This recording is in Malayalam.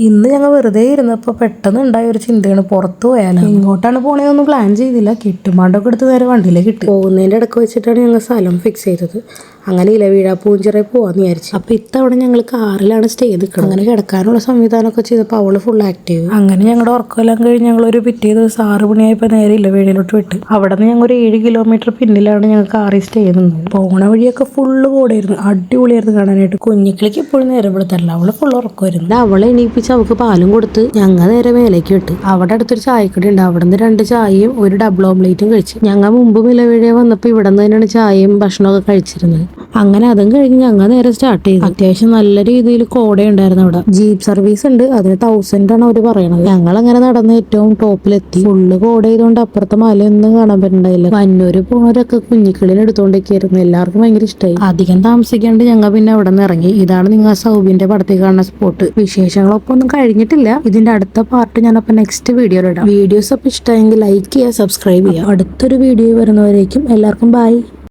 ഇന്ന് ഞങ്ങൾ വെറുതെ ഇരുന്നപ്പോൾ പെട്ടെന്ന് ഉണ്ടായ ഒരു ചിന്തയാണ് പുറത്തു പോയാലോ. എങ്ങോട്ടാണ് പോണേന്നൊന്നും പ്ലാൻ ചെയ്തില്ല. കിട്ടുമാണ്ടൊക്കെ എടുത്ത് നേരെ വണ്ടിയിലേക്ക് ഇട്ട് പോകുന്നതിൻ്റെ ഇടയ്ക്ക് വെച്ചിട്ടാണ് ഞങ്ങൾ സ്ഥലം ഫിക്സ് ചെയ്തത്. അങ്ങനെ ഇലവീഴ പൂഞ്ചിറ പോവാന്ന് വിചാരിച്ചു. അപ്പോൾ ഇത്തവണ ഞങ്ങൾ കാറിലാണ് സ്റ്റേ നിൽക്കുന്നത്. അങ്ങനെ കിടക്കാനുള്ള സംവിധാനമൊക്കെ ചെയ്തപ്പോൾ അവള് ഫുൾ ആക്റ്റീവ്. അങ്ങനെ ഞങ്ങളുടെ ഉറക്കമെല്ലാം കഴിഞ്ഞ് ഞങ്ങൾ ഒരു പിറ്റേ ദിവസം 6 മണിയായപ്പോൾ നേരെ ഇലവീഴയിലോട്ട് വിട്ട്. അവിടെ നിന്ന് ഞങ്ങൾ ഒരു 7 കിലോമീറ്റർ പിന്നിലാണ് ഞങ്ങൾ കാറിൽ സ്റ്റേ ചെയ്യുന്നത്. പോണ വഴിയൊക്കെ ഫുള്ള് കൂടെയായിരുന്നു. അടിപൊളിയായിരുന്നു കാണാനായിട്ട്. കുഞ്ഞിക്കിളിക്ക് എപ്പോഴും നേരെ പെടുത്തല്ല, അവള് ഫുൾ ഉറക്കമായിരുന്നു. അവളെ എണീപ്പിച്ച് അവൾക്ക് പാലും കൊടുത്ത് ഞങ്ങൾ നേരെ മേലേക്ക് വിട്ട്. അവിടെ അടുത്തൊരു ചായക്കട ഉണ്ട്. അവിടെ നിന്ന് 2 ചായയും ഒരു ഡബിൾ ഓംലേറ്റും കഴിച്ചു. ഞങ്ങൾ മുമ്പ് ഇലവീഴ വന്നപ്പോൾ ഇവിടെ നിന്ന് തന്നെയാണ് ചായയും ഭക്ഷണമൊക്കെ കഴിച്ചിരുന്നത്. അങ്ങനെ അതും കഴിഞ്ഞ് ഞങ്ങൾ നേരെ സ്റ്റാർട്ട് ചെയ്തു. അത്യാവശ്യം നല്ല രീതിയിൽ കോട ഉണ്ടായിരുന്നു അവിടെ. ജീപ്പ് സർവീസ് ഉണ്ട്, അതിന് 1000 ആണ് അവർ പറയണത്. ഞങ്ങൾ അങ്ങനെ നടന്ന് ഏറ്റവും ടോപ്പിലെത്തി. ഫുള്ള് കോട ചെയ്തുകൊണ്ട് അപ്പുറത്തെ മലയൊന്നും കാണാൻ പറ്റുന്നുണ്ടായില്ല. വന്നൂര് പോണവരൊക്കെ കുഞ്ഞിക്കിളിനെ എടുത്തോണ്ടൊക്കെയായിരുന്നു. എല്ലാവർക്കും ഭയങ്കര ഇഷ്ടമായി. അധികം താമസിക്കാണ്ട് ഞങ്ങൾ പിന്നെ അവിടെ നിന്ന് ഇറങ്ങി. ഇതാണ് നിങ്ങൾ സൗബിന്റെ പടത്തിൽ കാണുന്ന സ്പോട്ട്. വിശേഷങ്ങളൊപ്പം ഒന്നും കഴിഞ്ഞിട്ടില്ല. ഇതിന്റെ അടുത്ത പാർട്ട് ഞാനപ്പോ നെക്സ്റ്റ് വീഡിയോയിൽ ഇടാം. വീഡിയോസ് അപ്പൊ ഇഷ്ടമെങ്കിൽ ലൈക്ക് ചെയ്യുക, സബ്സ്ക്രൈബ് ചെയ്യുക. അടുത്തൊരു വീഡിയോ വരുന്നവരേക്കും എല്ലാവർക്കും ബൈ.